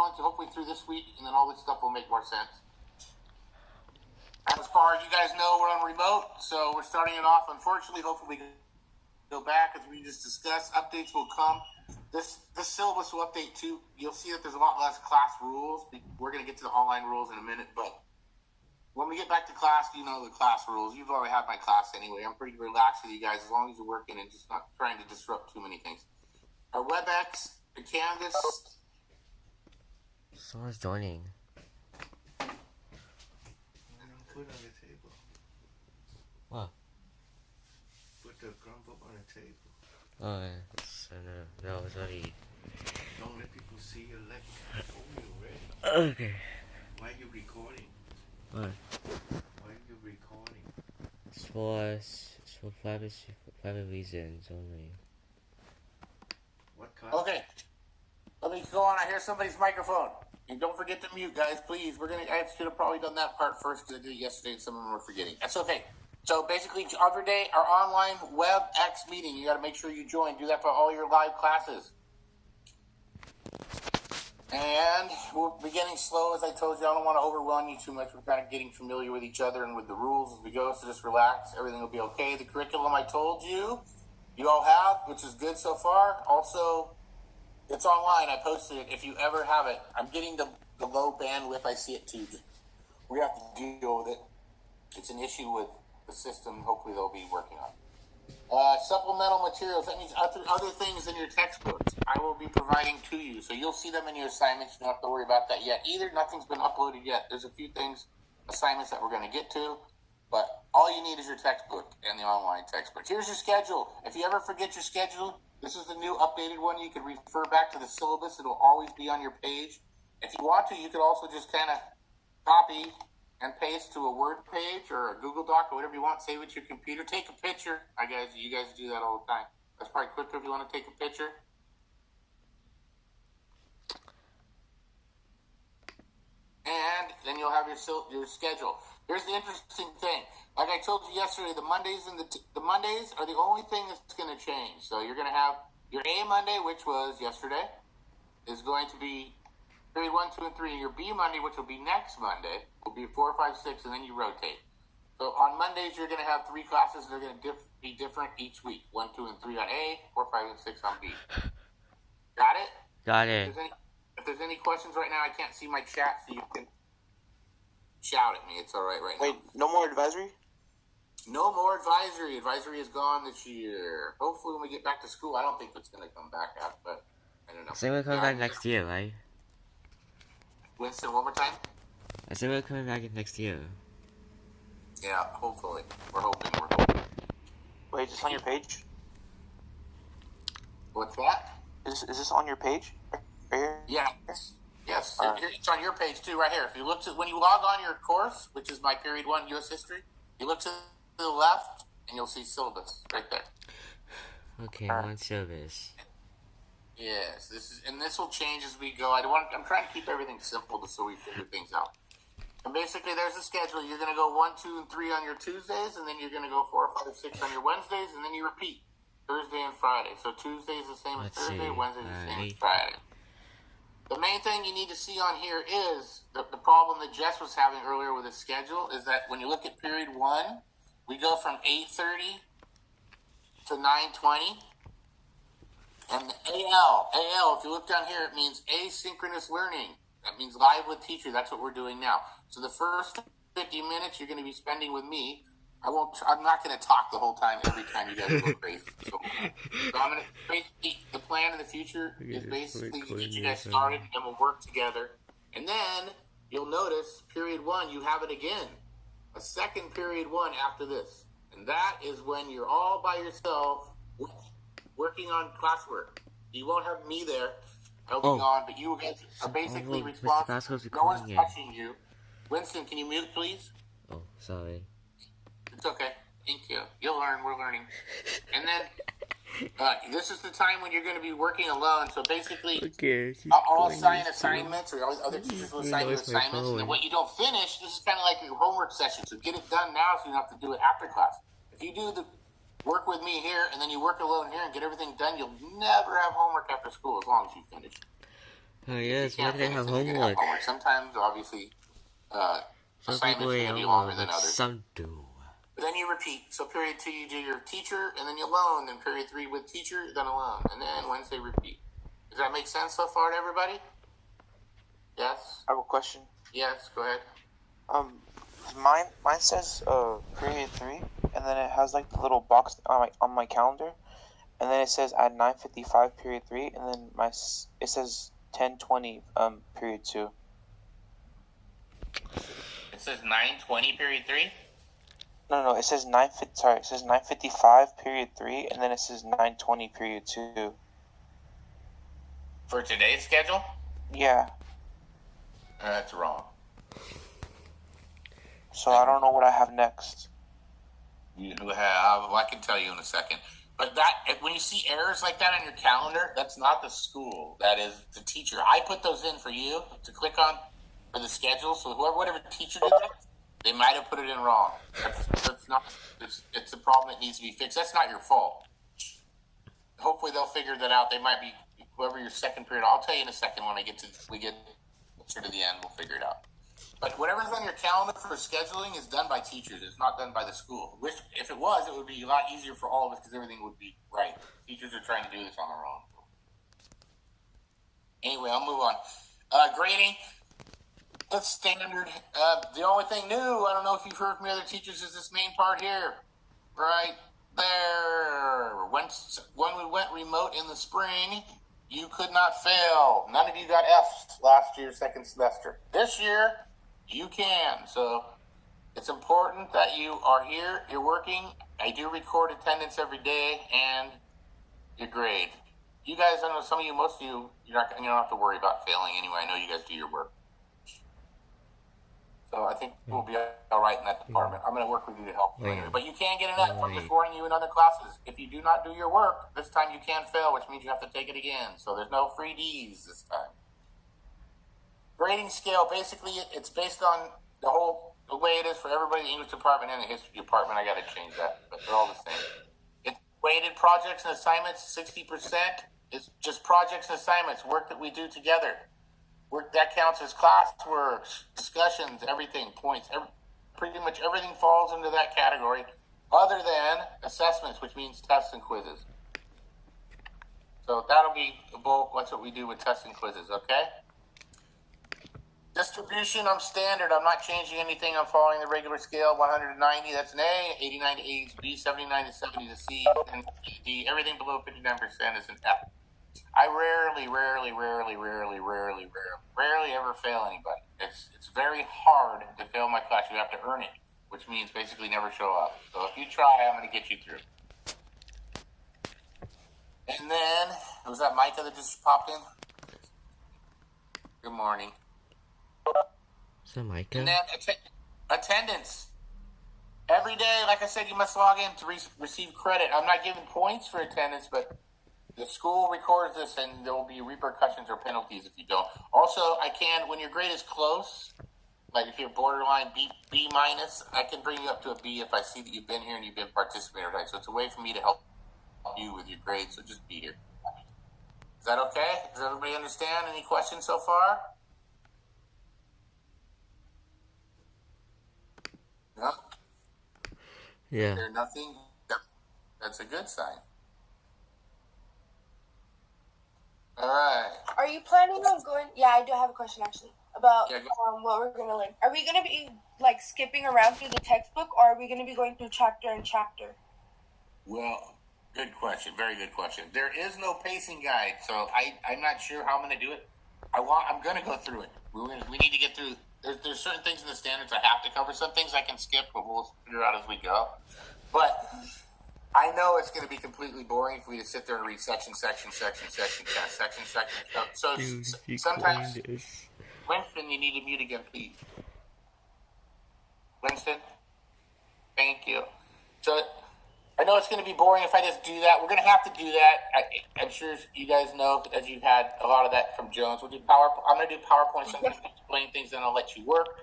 going to hopefully through this week, and then all this stuff will make more sense. As far as you guys know, we're on remote, so we're starting it off. Unfortunately, hopefully we can go back as we just discussed. Updates will come. This syllabus will update too. You'll see that there's a lot less class rules. We're going to get to the online rules in a minute, but when we get back to class, you know the class rules. You've already had my class anyway. I'm pretty relaxed with you guys as long as you're working and just not trying to disrupt too many things. Our WebEx, the Canvas. Someone's joining. Put on the table. What? Put the Chromebook on the table. Oh, no, it's already. Don't let people see your lecture. Oh, you're ready. Okay. Why are you recording? What? Why are you recording? It's for private reasons only. What class? Okay. Let me go on. I hear somebody's microphone. And don't forget to mute, guys, please. I should have probably done that part first because I did it yesterday and some of them were forgetting. That's okay. So basically, every day, our online WebEx meeting, you got to make sure you join. Do that for all your live classes. And we're beginning slow, as I told you. I don't want to overrun you too much. We're kind of getting familiar with each other and with the rules as we go, so just relax. Everything will be okay. The curriculum I told you, you all have, which is good so far. Also, it's online. I posted it if you ever have it. I'm getting the low bandwidth. I see it too. We have to deal with it. It's an issue with the system. Hopefully they'll be working on it. Supplemental materials. That means other things in your textbooks I will be providing to you. So you'll see them in your assignments. You don't have to worry about that yet either. Nothing's been uploaded yet. There's a few things, assignments that we're going to get to. But all you need is your textbook and the online textbook. Here's your schedule. If you ever forget your schedule, this is the new updated one. You can refer back to the syllabus. It'll always be on your page. If you want to, you could also just kind of copy and paste to a Word page or a Google Doc or whatever you want. Save it to your computer. Take a picture. You guys do that all the time. That's probably quicker if you want to take a picture. And then you'll have your schedule. Here's the interesting thing. Like I told you yesterday, the Mondays the Mondays are the only thing that's going to change. So you're going to have your A Monday, which was yesterday, is going to be period 1, 2, and 3. And your B Monday, which will be next Monday, will be 4, 5, 6, and then you rotate. So on Mondays, you're going to have 3 classes that are going to be different each week. 1, 2, and 3 on A, 4, 5, and 6 on B. Got it? Got it. If there's any questions right now, I can't see my chat, so you can shout at me. It's all right now. Wait, no more advisory? No more advisory. Advisory is gone this year. Hopefully when we get back to school, I don't think it's going to come back up, but I don't know. I think we're coming back next year, right? Winston, one more time? I think we're coming back next year. Yeah, hopefully. We're hoping. Wait, is this on your page? What's that? Is this on your page? Right here? Yes. It's on your page too, right here. If you look when you log on your course, which is my period 1 U.S. history, you look to the left and you'll see syllabus right there. Okay, one syllabus. Yes, this will change as we go. I'm trying to keep everything simple just so we figure things out. And basically, there's the schedule. You're going to go 1, 2, and 3 on your Tuesdays, and then you're going to go 4, 5, 6 on your Wednesdays, and then you repeat Thursday and Friday. So Tuesday is the same as Thursday, Wednesday is the same as Friday. The main thing you need to see on here is the problem that Jess was having earlier with the schedule is that when you look at period 1, we go from 8:30 to 9:20. And the AL, if you look down here, it means asynchronous learning. That means live with teacher. That's what we're doing now. So the first 50 minutes you're going to be spending with me. I'm not going to talk the whole time every time you guys go crazy. So I'm going to the plan in the future is basically to get you guys started and we'll work together. And then you'll notice period 1, you have it again. A second period 1 after this. And that is when you're all by yourself working on classwork. You won't have me there. I'll be gone, but you guys are basically responsible. No one's touching you. Winston, can you mute, please? Oh, sorry. It's okay. Thank you. You'll learn. We're learning. And then this is the time when you're going to be working alone. So basically, I'll assign assignments, or other teachers will assign you assignments. And then what you don't finish, this is kind of like your homework session. So get it done now so you don't have to do it after class. If you do the work with me here, and then you work alone here and get everything done, you'll never have homework after school as long as you finish. Oh If yes, you why can't do they finish, have then you're gonna have homework? homework. Sometimes, obviously, Some assignments people are have gonna be homework, longer than but others. some do. But then you repeat. So period 2, you do your teacher, and then you alone. Then period 3 with teacher, then alone, and then Wednesday repeat. Does that make sense so far to everybody? Yes. I have a question. Yes. Go ahead. Mine says period 3, and then it has like the little box on my calendar, and then it says at 9:55 period 3, and then it says 10:20 period 2. It says 9:20 period 3. No, it says 9:55 period 3, and then it says 9:20 period 2. For today's schedule? Yeah. That's wrong. So I don't know what I have next. You have. Well, I can tell you in a second. But when you see errors like that on your calendar, that's not the school. That is the teacher. I put those in for you to click on for the schedule. So whatever teacher did that, they might have put it in wrong. That's not. It's a problem that needs to be fixed. That's not your fault. Hopefully they'll figure that out. They might be whoever your second period. I'll tell you in a second when we get closer to the end. We'll figure it out. But whatever's on your calendar for scheduling is done by teachers. It's not done by the school. Which, if it was, it would be a lot easier for all of us because everything would be right. Teachers are trying to do this on their own. Anyway, I'll move on. Grading. That's standard. The only thing new, I don't know if you've heard from the other teachers, is this main part here. Right there. When we went remote in the spring, you could not fail. None of you got F's last year, second semester. This year, you can. So it's important that you are here, you're working. I do record attendance every day and your grade. You guys, I know some of you, most of you, you don't have to worry about failing anyway. I know you guys do your work. So I think we'll be all right in that department. I'm going to work with you to help you. But you can get an F. I'm just warning you in other classes. If you do not do your work, this time you can fail, which means you have to take it again. So there's no free D's this time. Grading scale, basically, it's based on the way it is for everybody in the English department and the history department. I got to change that, but they're all the same. It's weighted projects and assignments. 60% is just projects and assignments, work that we do together. Work that counts as classwork, discussions, everything, points. Pretty much everything falls into that category, other than assessments, which means tests and quizzes. So that'll be the bulk. That's what we do with tests and quizzes. Okay. Distribution, I'm standard. I'm not changing anything. I'm following the regular scale. 100 to 90, that's an A. 89 to 80 is B. 79 to 70 is a C. And D. Everything below 59% is an F. I rarely ever fail anybody. It's very hard to fail my class. You have to earn it, which means basically never show up. So if you try, I'm going to get you through. And then, was that Micah that just popped in? Good morning. Is that Micah? And then attendance. Every day, like I said, you must log in to receive credit. I'm not giving points for attendance, but the school records this, and there will be repercussions or penalties if you don't. Also, I can, when your grade is close, like if you're borderline B minus, I can bring you up to a B if I see that you've been here and you've been participating, right? So it's a way for me to help you with your grades. So just be here. Is that okay? Does everybody understand? Any questions so far? No? Yeah. There's nothing? That's a good sign. All right. Are you planning on going? Yeah, I do have a question actually about Yeah, what we're gonna learn. Are we gonna be like skipping around through the textbook, or are we gonna be going through chapter and chapter? Well, good question. Very good question. There is no pacing guide, so I'm not sure how I'm going to do it. I'm going to go through it. We need to get through. There's certain things in the standards I have to cover. Some things I can skip, but we'll figure out as we go. But I know it's going to be completely boring if we just sit there and read section. So sometimes, Winston, you need to mute again, please. Winston, thank you. So I know it's going to be boring if I just do that. We're going to have to do that. I'm sure you guys know, as you've had a lot of that from Jones. I'm going to do PowerPoint, sometimes explain things, then I'll let you work.